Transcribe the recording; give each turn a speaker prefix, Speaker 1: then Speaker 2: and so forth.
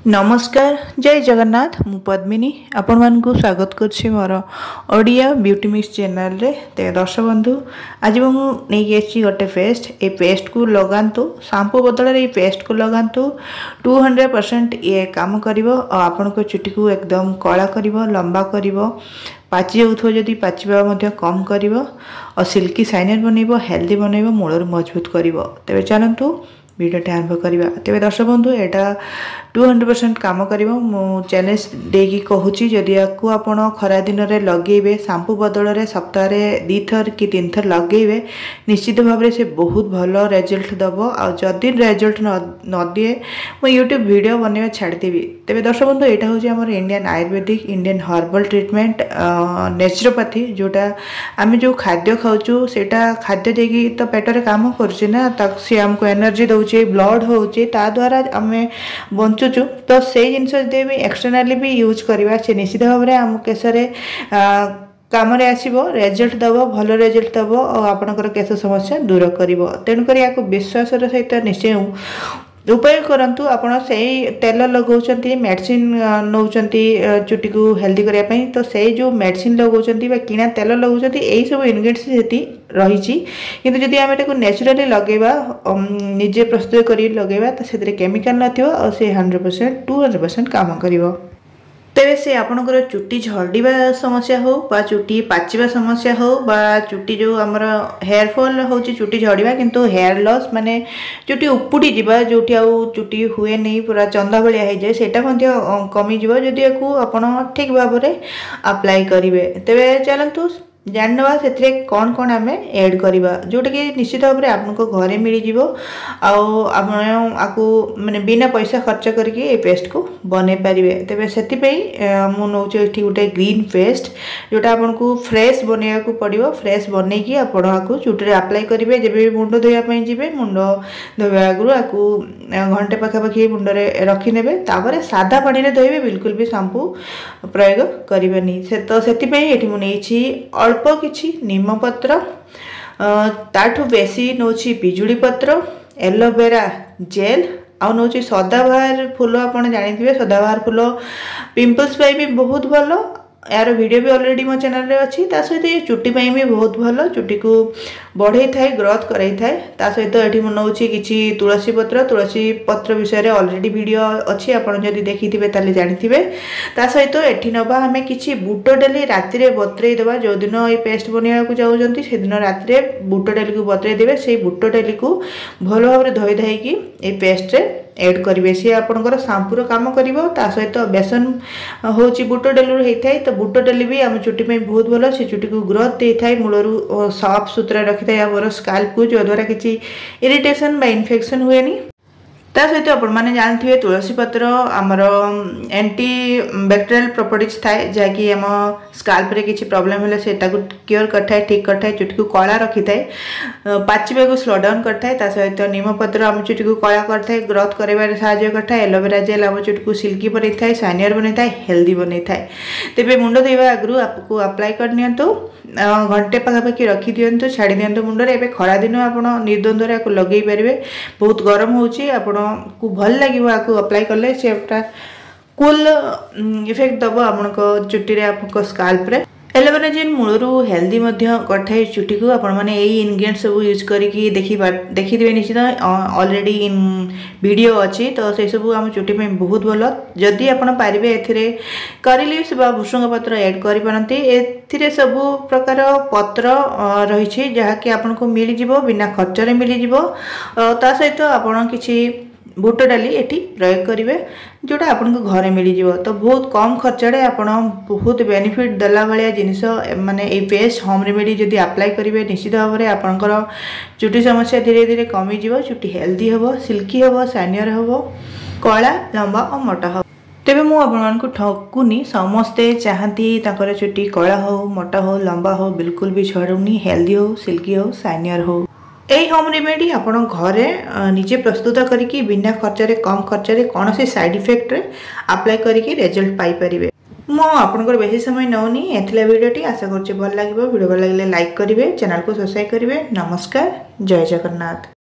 Speaker 1: नमस्कार जय जगन्नाथ मु पद्मिनी आपण मानकु स्वागत करछि मोर ओडिया ब्यूटी मिक्स चैनल रे। ते दर्शक बंधु आज मु नहीं आछि गोटे पेस्ट। ए पेस्ट को लगांतु शैम्पू बदल रे पेस्ट को लगांतु 200% ये काम करिवो और आपण को चुटी को एकदम कला करिवो, लंबा करिवो, पाची जाउथो जदि पाचिबा मध्ये कम करिवो और सिल्की शाइनर बनइबो, हेल्दी बनइबो, मूलर मजबूत करिवो। तेबे चलंतु वीडियो आरंभ करवा। तेज दर्शक बंधु यहाँ 200% काम करिवो। मु चैलेंज देकी कहूची जदि आपको आपण खरा दिन रे लगेबे शैम्पू बदल रे सप्ताह रे 2 थर कि 3 थर लगेबे निश्चित भाव से बहुत भल रिजल्ट दबो। आ जदि रिजल्ट न दिए मु यूट्यूब वीडियो बनवा छाड़देवी। तेज दर्शक बंधु यहाँ हूँ आम Indian Ayurvedic Indian herbal treatment naturopathy जोटा आम जो खाद्य खाऊँ से खाद्य देकी तो पेटर काम करुचे ना सी आमको एनर्जी दौचे, ब्लड होचे, ता द्वारा आम बंचुचु। तो से जिनस भी एक्सटर्नाली भी यूज करवा से निश्चित भाव में आम केशरे काम आसो, रिजल्ट दब, भल रिजल्ट दब और आपणकर केश समस्या दूर कर। तेणुक विश्वासर सहित निश्चय उपयोग करंतु। आपण से तेल लगाउछंती, मेडिसिन नौचंती चुटी को हेल्दी करने, तो से जो मेडिसिन लगाउछंती बा किना तेल लगाउछंती एई सब इनग्रेडिएंट्स सेती रहिछि। किंतु जदि आमे ताको नेचुरली लगेबा, निजे प्रस्तुत करी लगेबा तो सेतरे केमिकल नथिबो और से 100% 200% काम करिवो। तेरे से आपणकर चुटी झड़ीबा समस्या हो बा चुटी पाचिबा समस्या हो बा चुटी जो आमर हेयर फॉल होची, चुटी झड़ीबा किंतु हेयर लॉस माने चुटी उपुड़ी जीवा जोटी आउ चुटी हुए नहीं पूरा चंदा भलिया हो जाए सेटा मध्य कमी जीव जदि याकू आपण ठीक भाव में अप्लाई करिवे। तेबे चलंतु जानवा से कौन कौन आम एड करवा जोटा कि निश्चित भाव में आपको घरे मिल जाव आपको माने बिना पैसा खर्च करके ये पेस्ट को बने पारे। तेज से मुझे ये गोटे ग्रीन पेस्ट जोटा आपको फ्रेश बनवा को पड़ो। फ्रेश बनईकि आपको चुटी अप्लाई करेंगे। जब भी मुंड धोवाई जी मुंड धोवा आगु आपको घंटे पाखापाखि मुंडे रखिने तापर सादा पानी में धोबे, बिल्कुल भी शैम्पू प्रयोग करें। तो से मुझे अल्प किछि नीम पत्र, ताठू बेसी नौची पिजुड़ी पत्र, एलोवेरा जेल आ नौची सदाबहार फूल। आपन जानिथिबे सदाबहार फूल पिंपल्स भी बहुत भलो। यार वीडियो भी ऑलरेडी मो चैनल रे अच्छी। ता सहित ये चुटी पाई भी बहुत भलो, चुटी को बढ़ई थाए, ग्रोथ करई थाए। ता सहित एठी मु नौची किछि तुलसी पत्र विषय रे ऑलरेडी वीडियो अच्छी, आपन जदि देखिथिबे ताले जानिथिबे। ता सहित एठी नबा हमें किछि बूट डाली राति रे बतरेई देबा। जो दिन ये पेस्ट बनिया को जाउजंती से दिन राति रे बूट डाली को बतरेई देबे। से बूट डाली को भलो भाबरे धोई धाई कि ए पेस्ट रे एड करेंगे। सी आपंकर शैम्पूर काम करिवो। ता सहित बेसन होची बूट डाली होता है। तो बूट डाली भी आम चुटी में बहुत भल, से चुटी को ग्रोथ दे था, मूलर साफ सुतरा रखी था आम स्काल्प को, जो द्वारा किसी इरिटेशन बा इन्फेक्शन हुए नहीं। ता सहित आपण मैंने जानते हैं तुलसी पत्र आमर एंटी बैक्टेरियल प्रॉपर्टीज थाए, जहाँकि आम स्काल्प रे किसी प्रॉब्लम है से क्योर करता, ठीक करता, चुटी को कला रखी थाए, पाचिबा को स्लो डाउन करता है। ता सहित नीम पत्र आम चुटी को कला करता है, ग्रोथ करार साहाय्य करता है। एलोवेरा जेल आम चुटी को सिल्की बन था, शाइनियर बन था, हेल्दी बन था। तेज मुंड धोवा आगु आपको अप्लाई कर नियंतु, घंटे पाखापाखि रखी दिंतु, छाड़ी दिंतु मुंडे। एवं खरा दिन आप निर्द्वंद्व आपको लगे पारे, बहुत गरम होची, आप को भल लगे आपको अप्लाई कले से कूल इफेक्ट दब आप चुटी रे आपको स्काल्प रे। एलोवेरा जेल मूलरू हेल्दी करता चुटी को। आपण मैंने यही इनग्रेडिएंट्स सब यूज करके देखिए निश्चित ऑलरेडी इन वीडियो अच्छी। तो से सब आम चुटी में बहुत भल। जदि आप पारे ए करी लीव्स बा भृषंग पत्र ऐड करें। ए सब प्रकार पत्र रही जहाँकि आपको मिल जाव, बिना खर्चरे मिल जाव। ता सहित आप किसी बूट डाली एठी प्रयोग करेंगे जोटा आपको घरे मिल जाव। तो बहुत कम खर्चे आप बहुत बेनिफिट देला भाया जिनिस माने ये पेस्ट होम रेमेडी जदि अप्लाई करेंगे निश्चित भाव में आपंकर चुटी समस्या धीरे धीरे कमी जीव। चुटी हेल्दी हम, सिल्की हम, शाइनियर हम, कला लंबा और मोटा हम। तेबे मु आपको ठकुनी, समस्ते चाहती ताकर चुटी कला हो, मोटा हो, लंबा हो, बिल्कुल भी झड़ुनी, हेल्दी हो, सिल्की हो, शाइनियर हो। यही होम रेमेडी आप घरे निजे प्रस्तुत करके बिना खर्चरे कम खर्चरे कौन से साइड इफेक्ट रे अप्लाई करके रिजल्ट पाई परिबे। मो आपनकर बेसी समय नौनी एथले वीडियोटी आशा करछि भल लागिबो। वीडियो भल लागिले लाइक करिवे, चैनल को सब्सक्राइब करिवे। नमस्कार, जय जगन्नाथ।